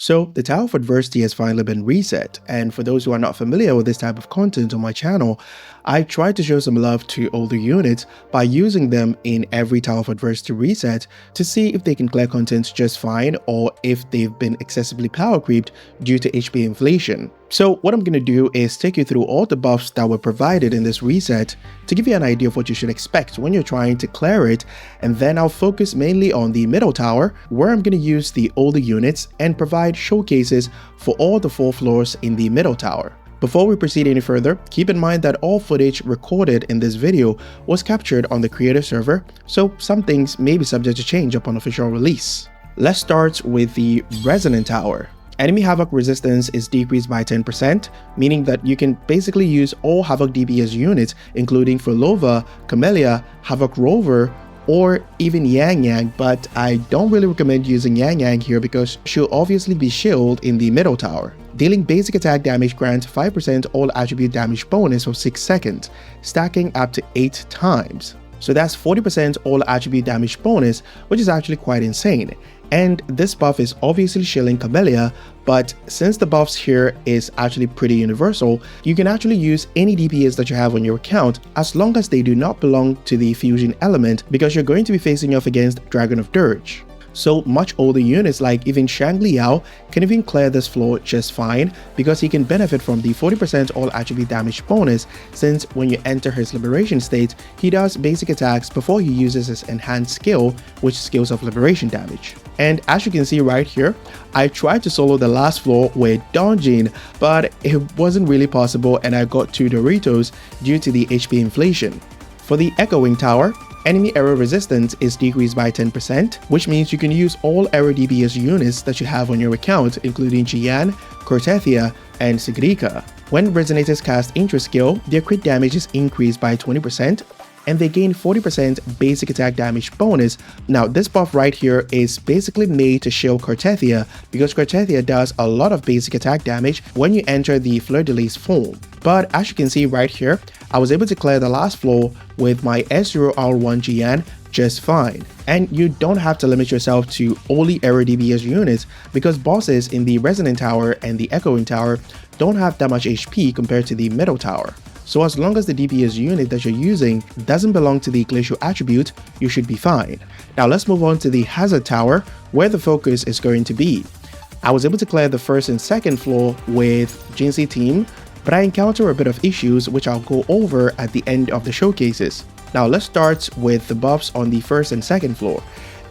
So the Tower of Adversity has finally been reset, and for those who are not familiar with this type of content on my channel, I try to show some love to older units by using them in every Tower of Adversity reset to see if they can clear content just fine or if they've been excessively power creeped due to HP inflation. So what I'm going to do is take you through all the buffs that were provided in this reset to give you an idea of what you should expect when you're trying to clear it, and then I'll focus mainly on the middle tower where I'm going to use the older units and provide showcases for all the 4 floors in the middle tower. Before we proceed any further, keep in mind that all footage recorded in this video was captured on the creator server, so some things may be subject to change upon official release. Let's start with the Resonant tower. Enemy Havoc resistance is decreased by 10%, meaning that you can basically use all Havoc DPS units including Furlova, Camellia, Havoc Rover, or even Yang Yang, but I don't really recommend using Yang Yang here because she'll obviously be shielded in the middle tower. Dealing basic attack damage grants 5% all attribute damage bonus for 6 seconds, stacking up to 8 times. So that's 40% all attribute damage bonus, which is actually quite insane. And this buff is obviously shielding Camellia, but since the buffs here is actually pretty universal, you can actually use any DPS that you have on your account as long as they do not belong to the fusion element, because you're going to be facing off against Dragon of Dirge. So much older units like even Shang Liao can even clear this floor just fine because he can benefit from the 40% all attribute damage bonus, since when you enter his liberation state, he does basic attacks before he uses his enhanced skill, which scales off liberation damage. And as you can see right here, I tried to solo the last floor with Dongjin, but it wasn't really possible and I got 2 Doritos due to the HP inflation. For the Echoing Tower, enemy error resistance is decreased by 10%, which means you can use all error DPS units that you have on your account, including Jian, Cortethia, and Sigrika. When Resonators cast Intro skill, their crit damage is increased by 20%, and they gain 40% basic attack damage bonus. Now this buff right here is basically made to shield Cortethia because Cortethia does a lot of basic attack damage when you enter the Fleur-de-Lis form. But as you can see right here, I was able to clear the last floor with my S0R1 Jian just fine. And you don't have to limit yourself to only error DPS units because bosses in the Resonant Tower and the Echoing Tower don't have that much HP compared to the middle tower. So as long as the DPS unit that you're using doesn't belong to the glacial attribute, you should be fine. Now let's move on to the Hazard Tower, where the focus is going to be. I was able to clear the first and second floor with Jinhsi team, but I encounter a bit of issues which I'll go over at the end of the showcases. Now let's start with the buffs on the first and second floor.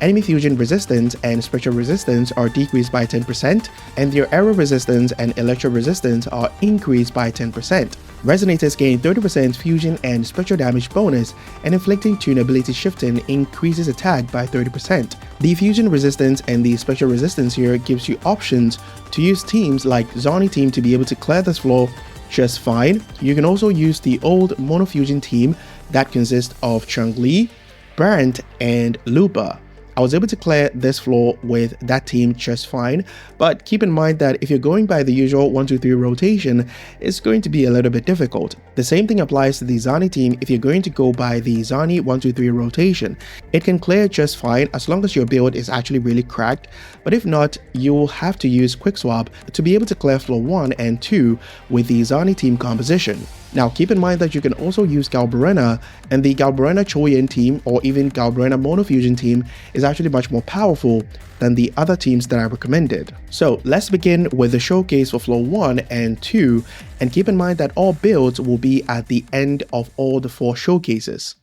Enemy fusion resistance and spectral resistance are decreased by 10%, and their arrow resistance and electro resistance are increased by 10%. Resonators gain 30% fusion and spectral damage bonus, and inflicting tunability shifting increases attack by 30%. The fusion resistance and the spectral resistance here gives you options to use teams like Zani team to be able to clear this floor just fine. You can also use the old monofusion team that consists of Chun-Li, Brandt, and Lupa. I was able to clear this floor with that team just fine, but keep in mind that if you're going by the usual 1-2-3 rotation, it's going to be a little bit difficult. The same thing applies to the Zani team if you're going to go by the Zani 1-2-3 rotation. It can clear just fine as long as your build is actually really cracked, but if not, you'll have to use Quickswap to be able to clear floor 1 and 2 with the Zani team composition. Now keep in mind that you can also use Galbarena, and the Galbarena Choyan team or even Galbarena Monofusion team is actually much more powerful than the other teams that I recommended. So let's begin with the showcase for floor 1 and 2, and keep in mind that all builds will be at the end of all the 4 showcases.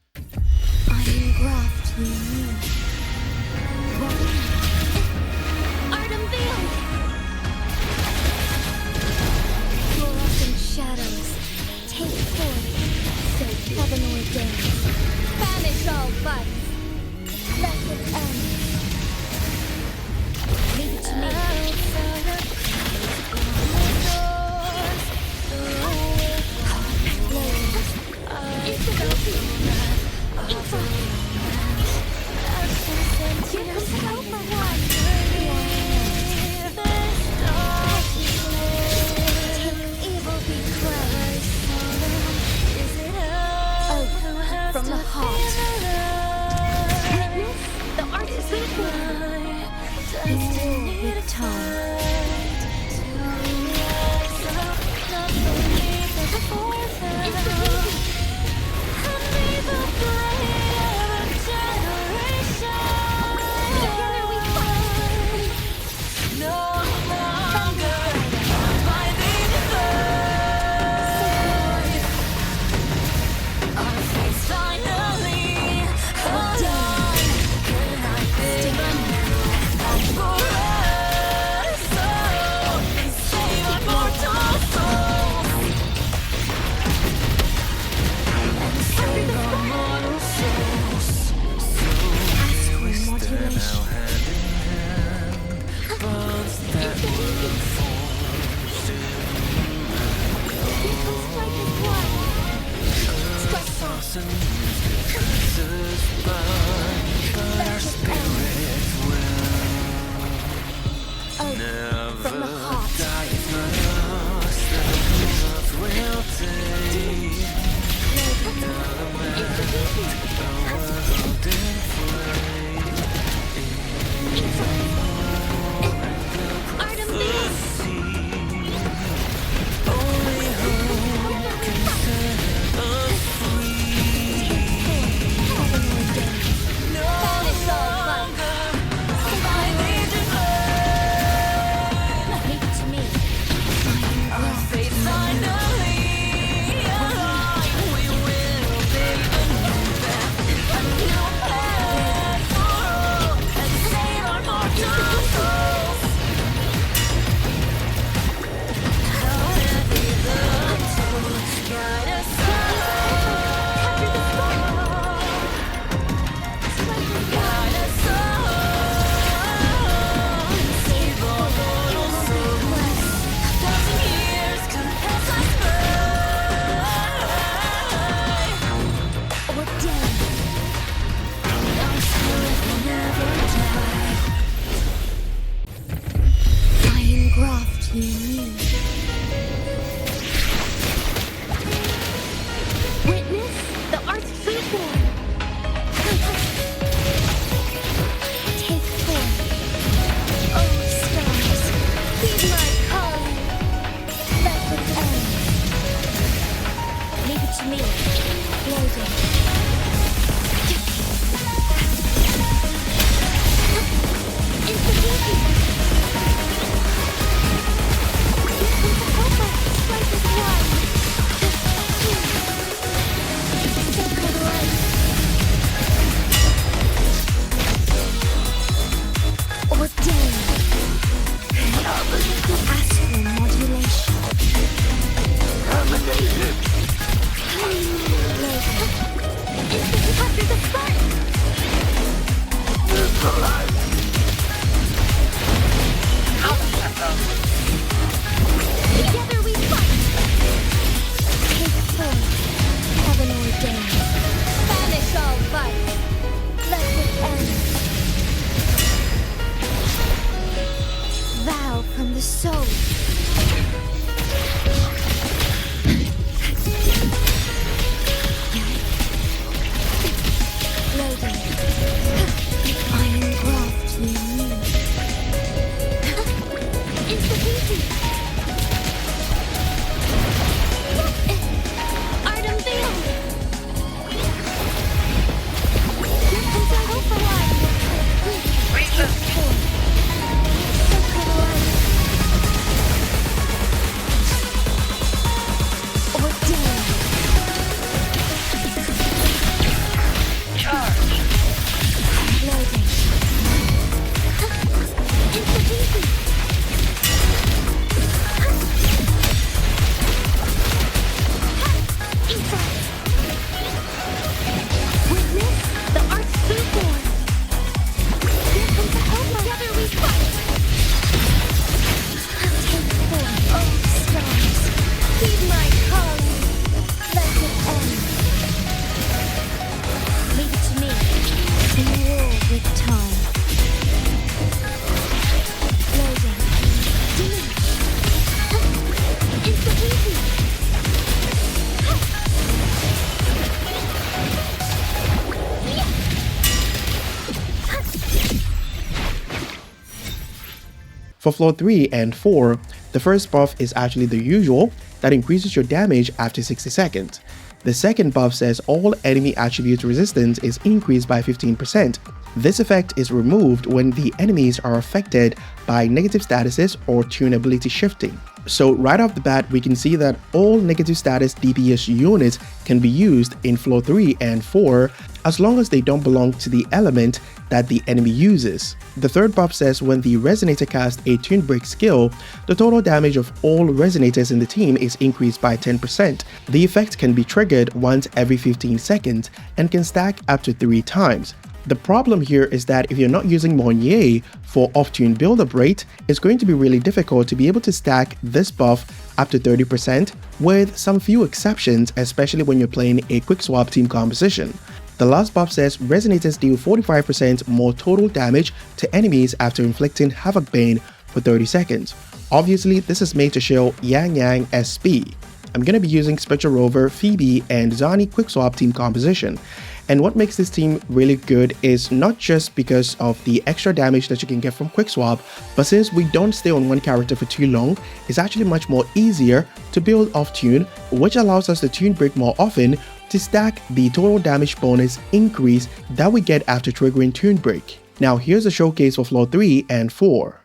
From the heart. For floor 3 and 4, the first buff is actually the usual, that increases your damage after 60 seconds. The second buff says all enemy attribute resistance is increased by 15%. This effect is removed when the enemies are affected by negative statuses or tunability shifting. So right off the bat, we can see that all negative status DPS units can be used in floor 3 and 4 as long as they don't belong to the element that the enemy uses. The third buff says when the resonator casts a tune break skill, the total damage of all resonators in the team is increased by 10%. The effect can be triggered once every 15 seconds and can stack up to 3 times. The problem here is that if you're not using Monnier for off-tune build-up rate, it's going to be really difficult to be able to stack this buff up to 30% with some few exceptions, especially when you're playing a Quickswap team composition. The last buff says Resonators deal 45% more total damage to enemies after inflicting Havoc Bane for 30 seconds. Obviously, this is made to show Yang Yang SP. I'm going to be using Spectre Rover, Phoebe, and Zani Quickswap team composition. And what makes this team really good is not just because of the extra damage that you can get from Quickswap, but since we don't stay on one character for too long, it's actually much more easier to build off tune, which allows us to tune break more often to stack the total damage bonus increase that we get after triggering tune break. Now here's a showcase for floor 3 and 4.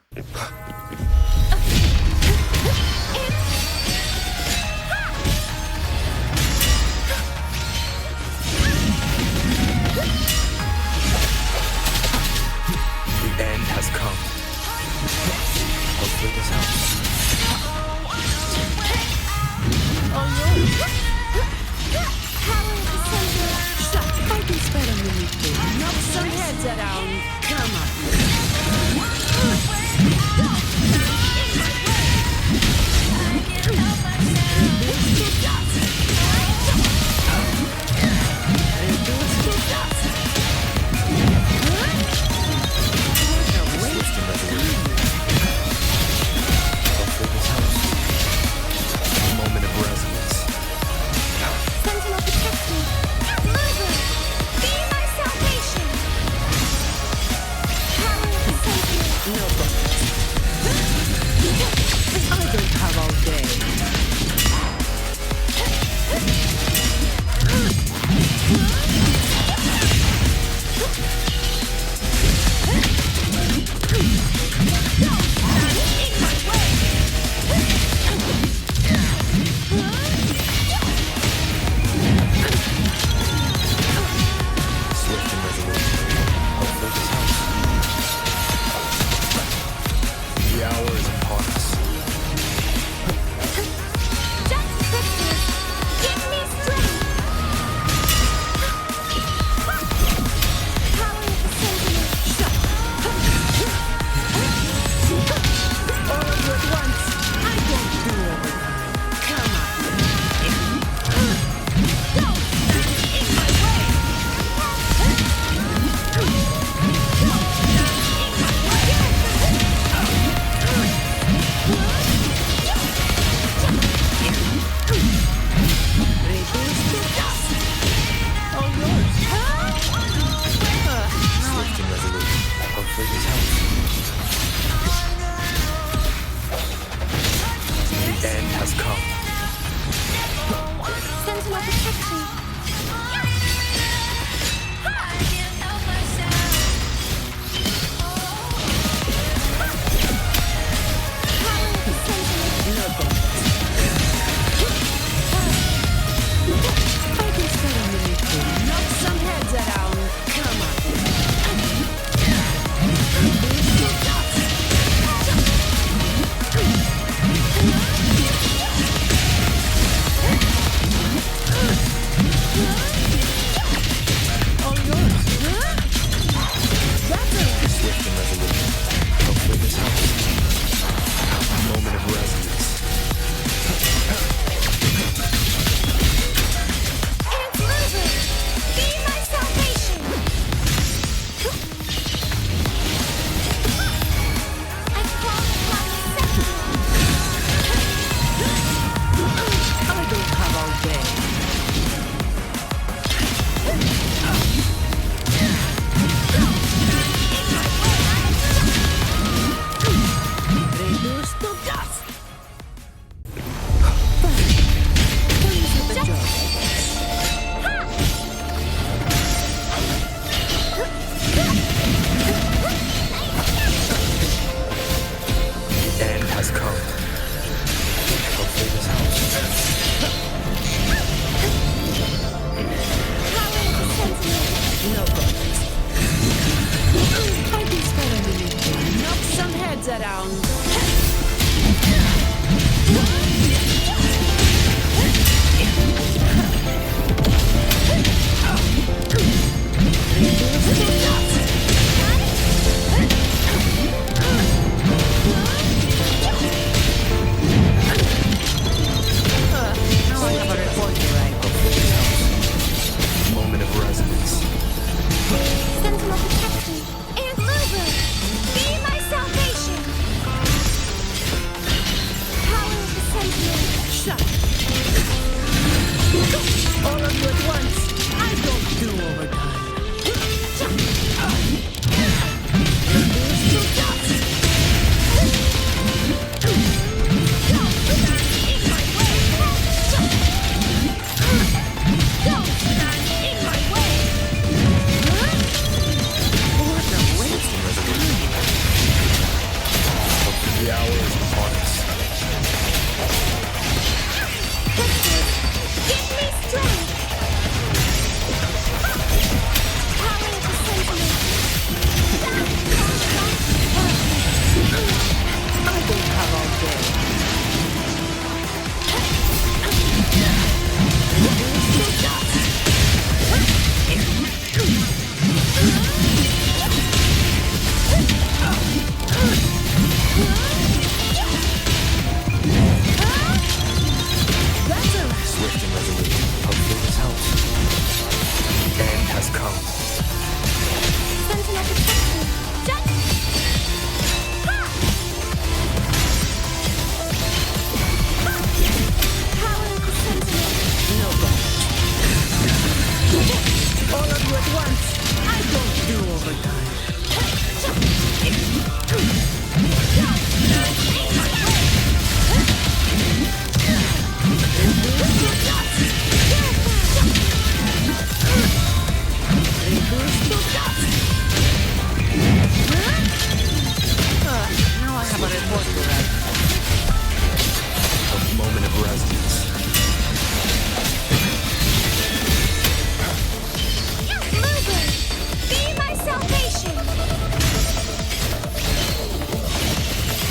All of you at once. I don't do overtime. The hour is upon us. Give me strength! Power of the sentiment! I don't have all day. Swift and resolute. Hopefully this helps. The end has come. Sentinel protection! Just... Ha! Power of the sentiment! No problem. All of you at once. I don't do overtime. Now I have a report to write. A moment of resonance. Mover! Be my salvation!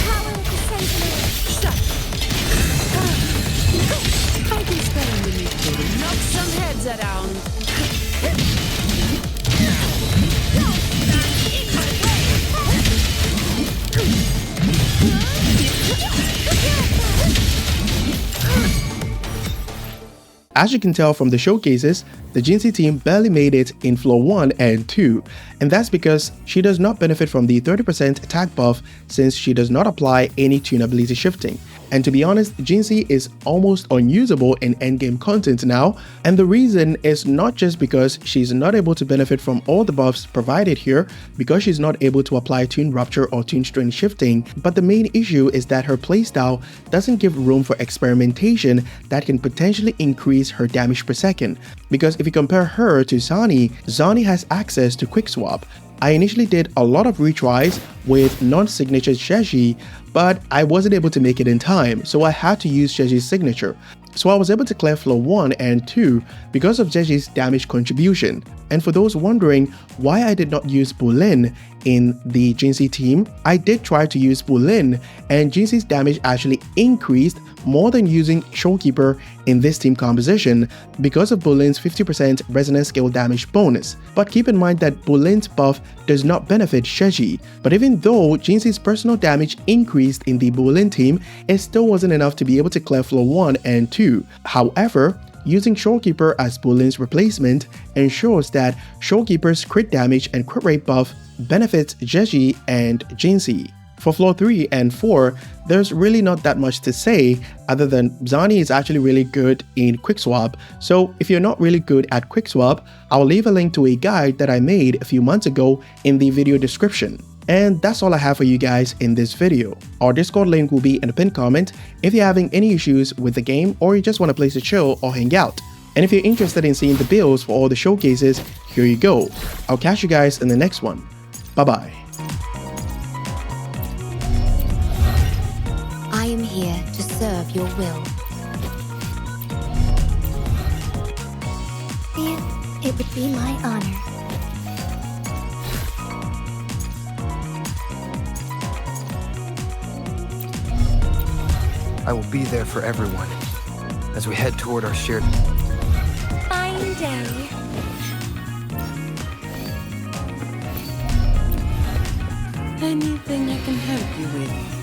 Power of the sentiment! I can spell underneath to knock some heads around. As you can tell from the showcases, the Jinhsi team barely made it in floor 1 and 2, and that's because she does not benefit from the 30% attack buff since she does not apply any tunability shifting. And to be honest, Jinhsi is almost unusable in endgame content now, and the reason is not just because she's not able to benefit from all the buffs provided here because she's not able to apply tune rupture or tune strain shifting, but the main issue is that her playstyle doesn't give room for experimentation that can potentially increase her damage per second. Because if you compare her to Zani, Zani has access to Quickswap. I initially did a lot of retries with non-signature Sheji, but I wasn't able to make it in time, so I had to use Sheji's signature. So I was able to clear floor 1 and 2 because of Sheji's damage contribution. And for those wondering why I did not use Bulin in the Jinhsi team, I did try to use Bulin, and Jinhsi's damage actually increased more than using Showkeeper in this team composition because of Bulin's 50% resonance scale damage bonus. But keep in mind that Bulin's buff does not benefit Sheji. But even though Jinhsi's personal damage increased in the Bulin team, it still wasn't enough to be able to clear floor 1 and 2. However, using Showkeeper as Bulin's replacement ensures that Showkeeper's crit damage and crit rate buff benefits Sheji and Jinhsi. For floor 3 and 4, there's really not that much to say other than Zani is actually really good in Quickswap, so if you're not really good at Quickswap, I'll leave a link to a guide that I made a few months ago in the video description. And that's all I have for you guys in this video. Our Discord link will be in the pinned comment if you're having any issues with the game or you just want a place to chill or hang out. And if you're interested in seeing the builds for all the showcases, here you go. I'll catch you guys in the next one. Bye bye. I am here to serve your will. It would be my honor. I will be there for everyone as we head toward our shared... Fine day. Anything I can help you with?